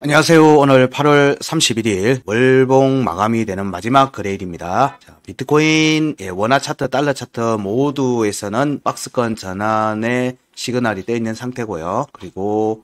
안녕하세요. 오늘 8월 31일 월봉 마감이 되는 마지막 거래일입니다. 자, 비트코인, 원화 차트, 달러 차트 모두에서는 박스권 전환의 시그널이 떠 있는 상태고요. 그리고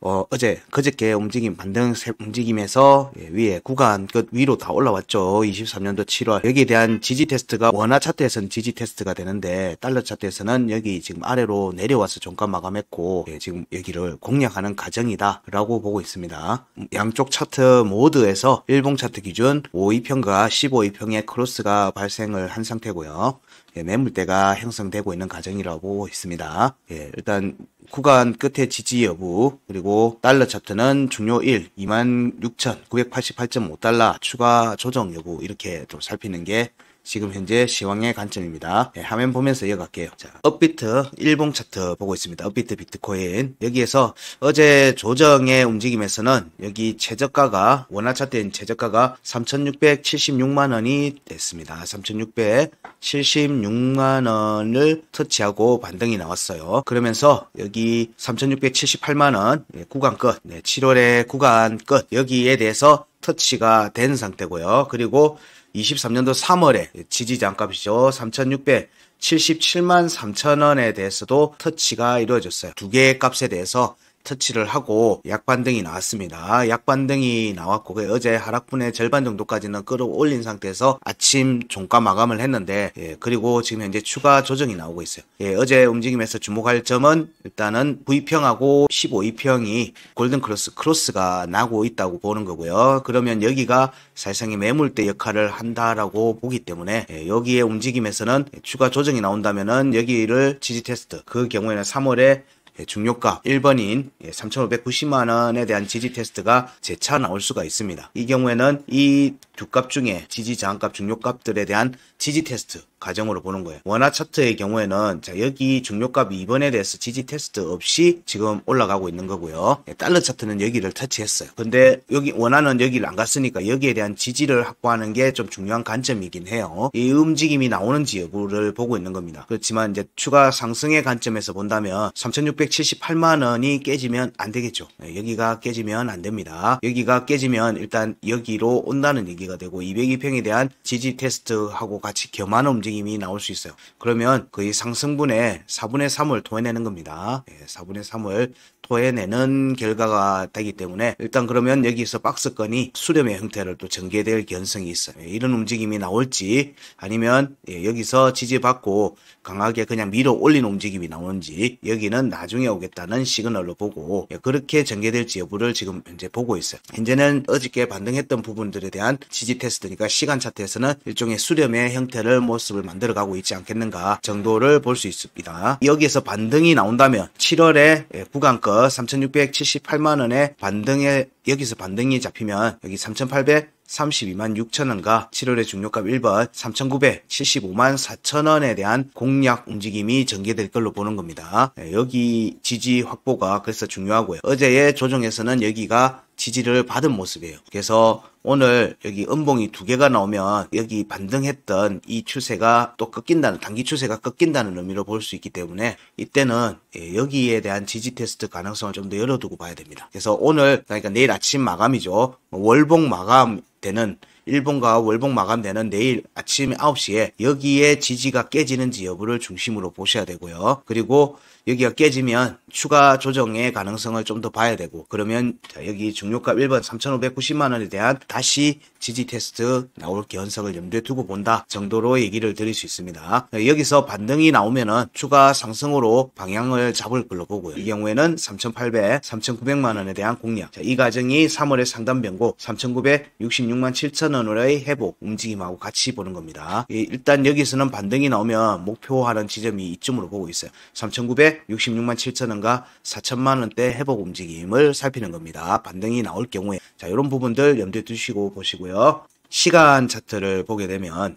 그저께 반등 움직임에서 위에 구간 끝 위로 다 올라왔죠. 23년도 7월 여기에 대한 지지 테스트가 원화 차트에서는 지지 테스트가 되는데 달러 차트에서는 여기 지금 아래로 내려와서 종가 마감했고 지금 여기를 공략하는 과정이다라고 보고 있습니다. 양쪽 차트 모두에서 일봉 차트 기준 5위평과 15위평의 크로스가 발생을 한 상태고요. 매물대가 형성되고 있는 과정이라고 보고 있습니다. 일단 구간 끝에 지지 여부, 그리고 달러 차트는 중요 1 26,988.5달러 추가 조정 여부 이렇게 또 살피는 게 지금 현재 시황의 관점입니다. 화면 보면서 이어갈게요. 자, 업비트 일봉 차트 보고 있습니다. 업비트 비트코인. 여기에서 어제 조정의 움직임에서는 여기 최저가가 원화 차트인 최저가가 3,676만원이 됐습니다. 3,676만원을 터치하고 반등이 나왔어요. 그러면서 여기 3,678만원 구간 끝, 7월의 구간 끝 여기에 대해서 터치가 된 상태고요. 그리고 23년도 3월에 지지 장값이죠. 3,677만 3천원에 대해서도 터치가 이루어졌어요. 두 개의 값에 대해서 터치를 하고 약반등이 나왔습니다. 약반등이 나왔고 어제 하락분의 절반 정도까지는 끌어올린 상태에서 아침 종가 마감을 했는데 그리고 지금 현재 추가 조정이 나오고 있어요. 어제 움직임에서 주목할 점은 일단은 V평하고 15위평이 골든 크로스가 나고 있다고 보는 거고요. 그러면 여기가 사실상의 매물대 역할을 한다라고 보기 때문에 여기에 움직임에서는 추가 조정이 나온다면은 여기를 지지 테스트, 그 경우에는 3월에 중요값 1번인 3,590만원에 대한 지지 테스트가 재차 나올 수가 있습니다. 이 경우에는 이 두 값 중에 지지 저항값 중요값들에 대한 지지 테스트 과정으로 보는 거예요. 원화 차트의 경우에는 자, 여기 중요값 2번에 대해서 지지 테스트 없이 지금 올라가고 있는 거고요. 달러 차트는 여기를 터치했어요. 근데 여기 원화는 여기를 안 갔으니까 여기에 대한 지지를 확보하는 게 좀 중요한 관점이긴 해요. 이 움직임이 나오는지 여부를 보고 있는 겁니다. 그렇지만 이제 추가 상승의 관점에서 본다면 3,678만원이 깨지면 안 되겠죠. 여기가 깨지면 안 됩니다. 여기가 깨지면 일단 여기로 온다는 얘기가 되고 202평에 대한 지지 테스트하고 같이 겸하는 움직임이 나올 수 있어요. 그러면 거의 상승분의 4분의 3을 토해내는 겁니다. 4분의 3을 토해내는 결과가 되기 때문에 일단 그러면 여기서 박스권이 수렴의 형태를 또 전개될 가능성이 있어요. 이런 움직임이 나올지 아니면 여기서 지지받고 강하게 그냥 밀어 올리는 움직임이 나오는지 여기는 나중에 오겠다는 시그널로 보고 그렇게 전개될지 여부를 지금 현재 보고 있어요. 현재는 어저께 반등했던 부분들에 대한 지지 테스트니까 시간 차트에서는 일종의 수렴의 형태를 모습을 만들어가고 있지 않겠는가 정도를 볼 수 있습니다. 여기에서 반등이 나온다면 7월에 구간급 3,678만원의 여기서 반등이 잡히면 여기 3,832만 6천원과 7월의 중요값 1번 3,975만 4천원에 대한 공략 움직임이 전개될 걸로 보는 겁니다. 여기 지지 확보가 그래서 중요하고요. 어제의 조정에서는 여기가 지지를 받은 모습이에요. 그래서 오늘 여기 음봉이 두 개가 나오면 여기 반등했던 이 추세가 또 꺾인다는, 단기 추세가 꺾인다는 의미로 볼 수 있기 때문에 이때는 여기에 대한 지지 테스트 가능성을 좀 더 열어두고 봐야 됩니다. 그래서 오늘, 그러니까 내일 아침 마감이죠. 월봉 마감 되는 일봉과 월봉 마감되는 내일 아침 9시에 여기에 지지가 깨지는지 여부를 중심으로 보셔야 되고요. 그리고 여기가 깨지면 추가 조정의 가능성을 좀 더 봐야 되고 그러면 자, 여기 중요값 1번 3,590만원에 대한 다시 지지 테스트 나올 개연성을 염두에 두고 본다 정도로 얘기를 드릴 수 있습니다. 여기서 반등이 나오면은 추가 상승으로 방향을 잡을 걸로 보고요. 이 경우에는 3,800, 3,900만원에 대한 공략. 자, 이 과정이 3월의 상단 변고 3,966만 7천원의 회복 움직임하고 같이 보는 겁니다. 일단 여기서는 반등이 나오면 목표하는 지점이 이쯤으로 보고 있어요. 3,966만 7천원과 4천만원대 회복 움직임을 살피는 겁니다. 반등이 나올 경우에 자, 이런 부분들 염두에 두시고 보시고요. 시간 차트를 보게 되면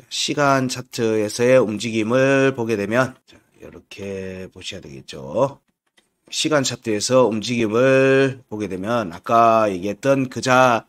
시간 차트에서의 움직임을 보게 되면 자, 이렇게 보셔야 되겠죠. 시간 차트에서 움직임을 보게 되면 아까 얘기했던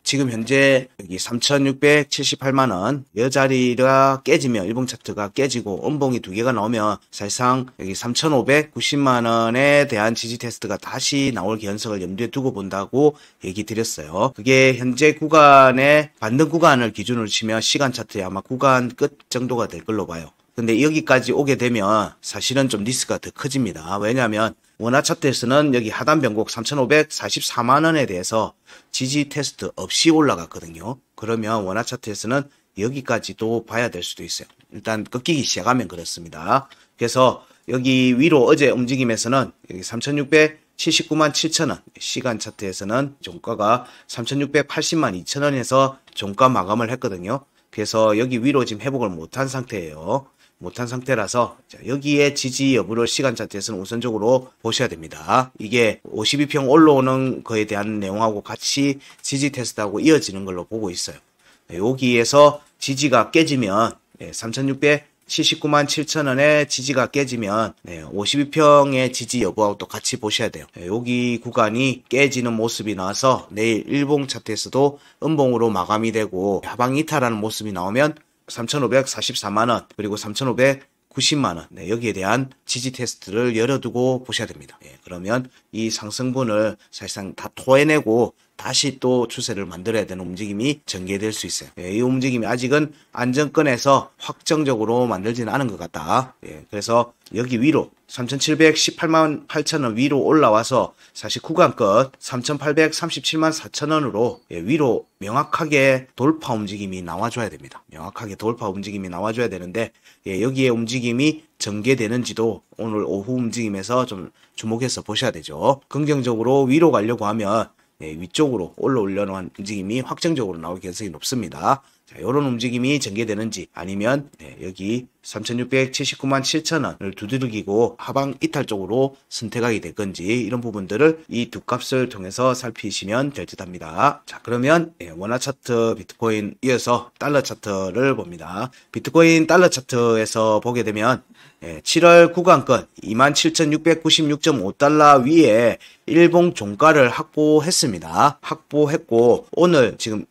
지금 현재 여기 3,678만원 이 자리가 깨지면 일봉 차트가 깨지고 음봉이 두 개가 나오면 사실상 여기 3,590만원에 대한 지지 테스트가 다시 나올 개연성을 염두에 두고 본다고 얘기 드렸어요. 그게 현재 구간의 반등 구간을 기준으로 치면 시간 차트에 아마 구간 끝 정도가 될 걸로 봐요. 근데 여기까지 오게 되면 사실은 좀 리스크가 더 커집니다. 왜냐하면 원화 차트에서는 여기 하단 변곡 3,544만원에 대해서 지지 테스트 없이 올라갔거든요. 그러면 원화 차트에서는 여기까지도 봐야 될 수도 있어요. 일단 꺾이기 시작하면 그렇습니다. 그래서 여기 위로 어제 움직임에서는 여기 3,679만 7천원, 시간 차트에서는 종가가 3,680만 2천원에서 종가 마감을 했거든요. 그래서 여기 위로 지금 회복을 못한 상태예요. 못한 상태라서 여기에 지지 여부를 시간 차트에서는 우선적으로 보셔야 됩니다. 이게 52평 올라오는 거에 대한 내용하고 같이 지지 테스트하고 이어지는 걸로 보고 있어요. 여기에서 지지가 깨지면 3,679만 7천원의 지지가 깨지면 52평의 지지 여부하고 또 같이 보셔야 돼요. 여기 구간이 깨지는 모습이 나와서 내일 일봉 차트에서도 음봉으로 마감이 되고 하방 이탈하는 모습이 나오면 3,544만원 그리고 3,590만원 여기에 대한 지지 테스트를 열어두고 보셔야 됩니다. 그러면 이 상승분을 사실상 다 토해내고 다시 또 추세를 만들어야 되는 움직임이 전개될 수 있어요. 이 움직임이 아직은 안정권에서 확정적으로 만들지는 않은 것 같다. 그래서 여기 위로 3,718만 8천원 위로 올라와서 사실 구간 끝 3,837만 4천원으로 위로 명확하게 돌파 움직임이 나와줘야 됩니다. 명확하게 돌파 움직임이 나와줘야 되는데 여기에 움직임이 전개되는지도 오늘 오후 움직임에서 좀 주목해서 보셔야 되죠. 긍정적으로 위로 가려고 하면 위쪽으로 올라오려는 움직임이 확정적으로 나올 가능성이 높습니다. 자, 이런 움직임이 전개되는지 아니면 여기 3,679만 7천원을 두드리고 하방 이탈 쪽으로 선택하게 될 건지 이런 부분들을 이 두 값을 통해서 살피시면 될 듯 합니다. 자, 그러면 원화 차트 비트코인 이어서 달러 차트를 봅니다. 비트코인 달러 차트에서 보게 되면 7월 구간권 27,696.5달러 위에 일봉 종가를 확보했습니다. 확보했고 오늘 지금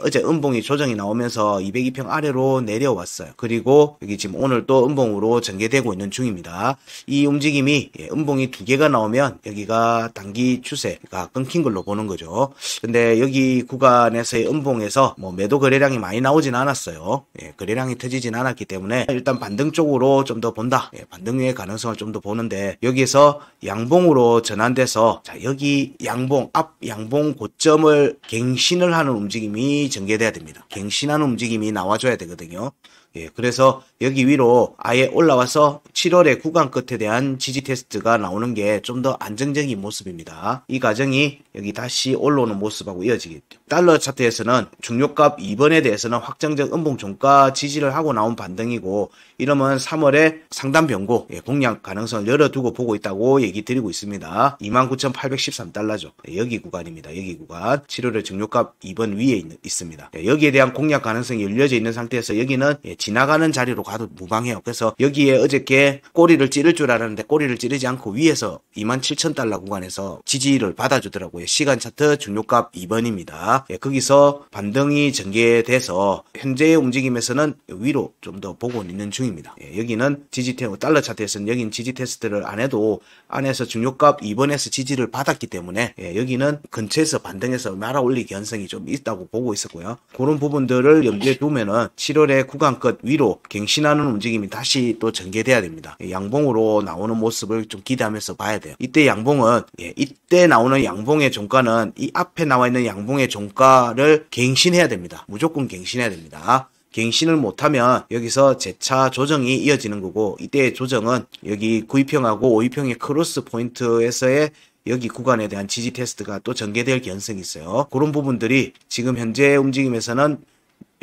어제 음봉이 조정이 나오면서 202평 아래로 내려왔어요. 그리고 여기 지금 오늘 또 음봉으로 전개되고 있는 중입니다. 이 움직임이 음봉이 두 개가 나오면 여기가 단기 추세가 끊긴 걸로 보는 거죠. 근데 여기 구간에서의 음봉에서 매도 거래량이 많이 나오진 않았어요. 거래량이 터지진 않았기 때문에 일단 반등 쪽으로 좀 더 본다. 반등의 가능성을 좀 더 보는데 여기에서 양봉으로 전환돼서 자, 여기 앞 양봉 고점을 갱신을 하는 움직임이 전개돼야 됩니다. 갱신하는 움직임이 나와줘야 되거든요. 그래서 여기 위로 아예 올라와서 7월의 구간 끝에 대한 지지 테스트가 나오는 게 좀 더 안정적인 모습입니다. 이 과정이 여기 다시 올라오는 모습하고 이어지겠죠. 달러 차트에서는 중요값 2번에 대해서는 확정적 음봉 종가 지지를 하고 나온 반등이고 이러면 3월에 상단 변곡 공략 가능성을 열어두고 보고 있다고 얘기 드리고 있습니다. 29,813달러죠. 여기 구간입니다. 여기 구간 7월의 중요값 2번 위에 있습니다. 여기에 대한 공략 가능성이 열려져 있는 상태에서 여기는 지나가는 자리로 가도 무방해요. 그래서 여기에 어저께 꼬리를 찌를 줄 알았는데 꼬리를 찌르지 않고 위에서 27,000달러 구간에서 지지를 받아주더라고요. 시간 차트 중요값 2번입니다. 거기서 반등이 전개돼서 현재의 움직임에서는 위로 좀 더 보고 있는 중입니다. 여기는 지지 테스트, 달러 차트에서는 여기는 지지 테스트를 안 해도 안에서 중요값 2번에서 지지를 받았기 때문에 여기는 근처에서 반등해서 말아 올릴 가능성이 좀 있다고 보고 있었고요. 그런 부분들을 염두에 두면은 7월의 구간 끝 위로 갱신하는 움직임이 다시 또 전개돼야 됩니다. 양봉으로 나오는 모습을 좀 기대하면서 봐야 돼요. 이때 양봉은 이때 나오는 양봉의 종가는 이 앞에 나와 있는 양봉의 종가를 갱신해야 됩니다. 무조건 갱신해야 됩니다. 갱신을 못하면 여기서 재차 조정이 이어지는 거고 이때의 조정은 여기 9위평하고 5위평의 크로스 포인트에서의 여기 구간에 대한 지지 테스트가 또 전개될 가능성이 있어요. 그런 부분들이 지금 현재 움직임에서는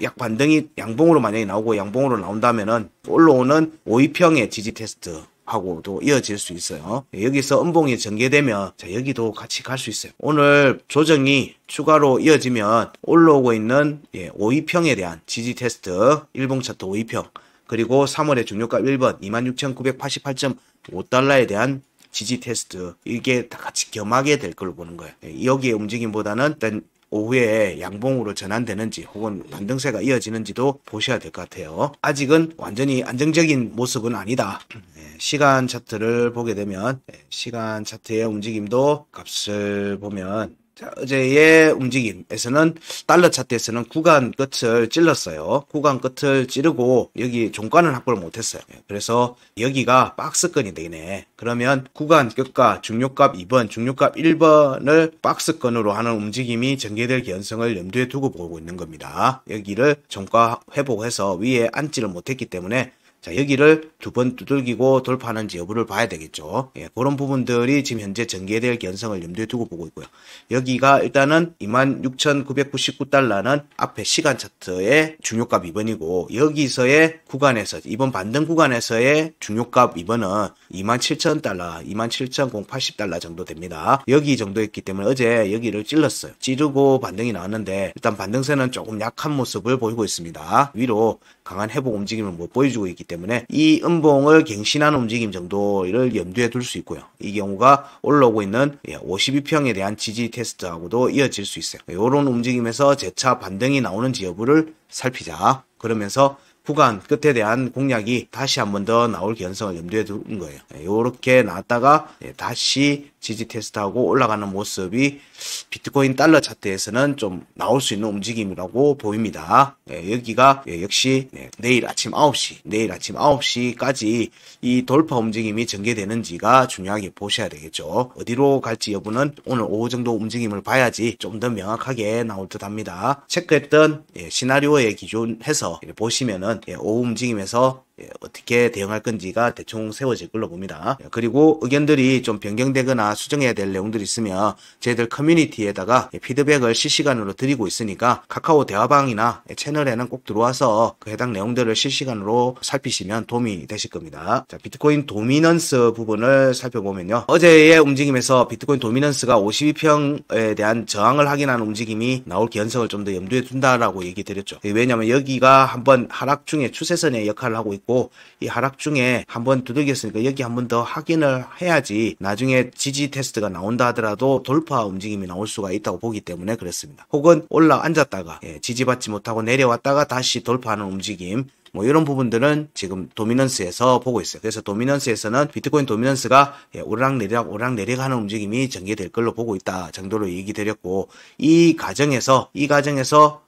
약 반등이 양봉으로 만약에 나오고 양봉으로 나온다면은 올라오는 5위평의 지지 테스트 하고도 이어질 수 있어요. 여기서 음봉이 전개되면 자 여기도 같이 갈 수 있어요. 오늘 조정이 추가로 이어지면 올라오고 있는 5위평에 대한 지지 테스트 일봉 차트 5위평 그리고 3월의 중요가 1번 26,988.5달러에 대한 지지 테스트 이게 다 같이 겸하게 될 걸로 보는 거예요. 여기의 움직임보다는 일단 오후에 양봉으로 전환되는지 혹은 반등세가 이어지는지도 보셔야 될 것 같아요. 아직은 완전히 안정적인 모습은 아니다. 시간 차트를 보게 되면 시간 차트의 움직임도 값을 보면 자, 어제의 움직임에서는 달러 차트에서는 구간 끝을 찔렀어요. 구간 끝을 찌르고 여기 종가는 확보를 못했어요. 그래서 여기가 박스권이 되네. 그러면 구간 끝과 중요값 2번, 중요값 1번을 박스권으로 하는 움직임이 전개될 개연성을 염두에 두고 보고 있는 겁니다. 여기를 종가 회복해서 위에 앉지를 못했기 때문에 자, 여기를 두 번 두들기고 돌파하는지 여부를 봐야 되겠죠. 그런 부분들이 지금 현재 전개될 개연성을 염두에 두고 보고 있고요. 여기가 일단은 26,999달러는 앞에 시간 차트의 중요값 2번이고 여기서의 구간에서 이번 반등 구간에서의 중요값 2번은 27,000달러, 27,080달러 정도 됩니다. 여기 정도였기 때문에 어제 여기를 찔렀어요. 찌르고 반등이 나왔는데 일단 반등세는 조금 약한 모습을 보이고 있습니다. 위로 강한 회복 움직임을 못 보여주고 있기 때문에 이 음봉을 갱신하는 움직임 정도를 염두에 둘 수 있고요. 이 경우가 올라오고 있는 52평에 대한 지지 테스트하고도 이어질 수 있어요. 이런 움직임에서 재차 반등이 나오는지 여부를 살피자. 그러면서 구간 끝에 대한 공략이 다시 한 번 더 나올 개연성을 염두에 둔 거예요. 이렇게 나왔다가 다시 지지 테스트하고 올라가는 모습이 비트코인 달러 차트에서는 좀 나올 수 있는 움직임이라고 보입니다. 여기가 역시 내일 아침 9시까지 이 돌파 움직임이 전개되는지가 중요하게 보셔야 되겠죠. 어디로 갈지 여부는 오늘 오후 정도 움직임을 봐야지 좀 더 명확하게 나올 듯 합니다. 체크했던 시나리오에 기준해서 보시면은 오후 움직임에서 어떻게 대응할 건지가 대충 세워질 걸로 봅니다. 그리고 의견들이 좀 변경되거나 수정해야 될 내용들이 있으면 저희들 커뮤니티에다가 피드백을 실시간으로 드리고 있으니까 카카오 대화방이나 채널에는 꼭 들어와서 그 해당 내용들을 실시간으로 살피시면 도움이 되실 겁니다. 자, 비트코인 도미넌스 부분을 살펴보면요. 어제의 움직임에서 비트코인 도미넌스가 52평에 대한 저항을 확인하는 움직임이 나올 개연성을 좀 더 염두에 둔다라고 얘기 드렸죠. 왜냐하면 여기가 한번 하락 중에 추세선의 역할을 하고 있고 이 하락 중에 한번 두들겼으니까 여기 한번 더 확인을 해야지 나중에 지지 테스트가 나온다 하더라도 돌파 움직임이 나올 수가 있다고 보기 때문에 그렇습니다. 혹은 올라 앉았다가 지지받지 못하고 내려왔다가 다시 돌파하는 움직임 이런 부분들은 지금 도미넌스에서 보고 있어요. 그래서 도미넌스에서는 비트코인 도미넌스가 오르락내리락 하는 움직임이 전개될 걸로 보고 있다 정도로 얘기 드렸고 이 과정에서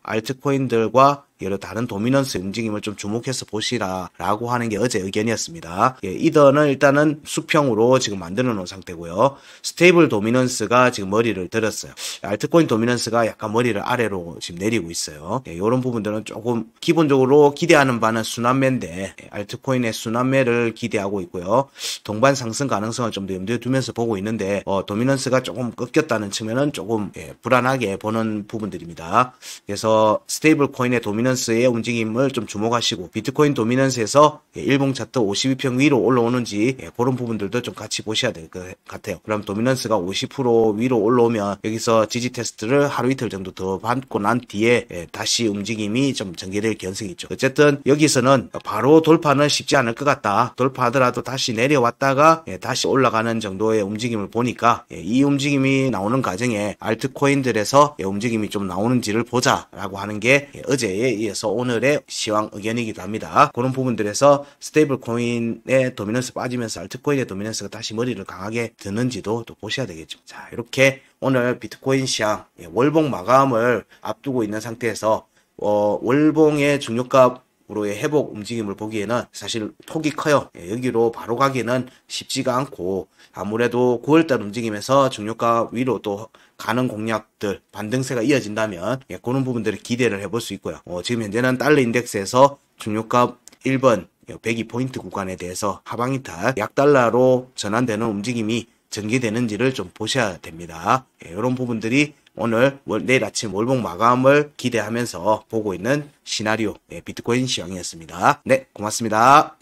알트코인들과 여러 다른 도미넌스 움직임을 좀 주목해서 보시라라고 하는 게 어제 의견이었습니다. 이더는 일단은 수평으로 지금 만들어 놓은 상태고요. 스테이블 도미넌스가 지금 머리를 들었어요. 알트코인 도미넌스가 약간 머리를 아래로 지금 내리고 있어요. 이런 부분들은 조금 기본적으로 기대하는 바는 순환매인데 알트코인의 순환매를 기대하고 있고요. 동반 상승 가능성을 좀 더 염두에 두면서 보고 있는데 도미넌스가 조금 꺾였다는 측면은 조금 불안하게 보는 부분들입니다. 그래서 스테이블 코인의 도미넌스의 움직임을 좀 주목하시고 비트코인 도미넌스에서 일봉 차트 52평 위로 올라오는지 그런 부분들도 좀 같이 보셔야 될 것 같아요. 그럼 도미넌스가 50% 위로 올라오면 여기서 지지 테스트를 하루 이틀 정도 더 받고 난 뒤에 다시 움직임이 좀 전개될 개연성이 있죠. 어쨌든 여기서는 바로 돌파는 쉽지 않을 것 같다. 돌파하더라도 다시 내려왔다가 다시 올라가는 정도의 움직임을 보니까 이 움직임이 나오는 과정에 알트코인들에서 움직임이 좀 나오는지를 보자라고 하는 게 어제에 이어서 오늘의 시황 의견이기도 합니다. 그런 부분들에서 스테이블 코인의 도미넌스 빠지면서 알트코인의 도미넌스가 다시 머리를 강하게 드는지도 또 보셔야 되겠죠. 자, 이렇게 오늘 비트코인 시황 월봉 마감을 앞두고 있는 상태에서 월봉의 중요값으로의 회복 움직임을 보기에는 사실 폭이 커요. 여기로 바로 가기는 쉽지가 않고 아무래도 9월달 움직임에서 중요값 위로 또 가는 공략들 반등세가 이어진다면 그런 부분들을 기대를 해볼 수 있고요. 지금 현재는 달러 인덱스에서 중요값 1번 102포인트 구간에 대해서 하방이탈 약달러로 전환되는 움직임이 전개되는지를 좀 보셔야 됩니다. 이런 부분들이 오늘 내일 아침 월봉 마감을 기대하면서 보고 있는 시나리오 비트코인 시황이었습니다. 네, 고맙습니다.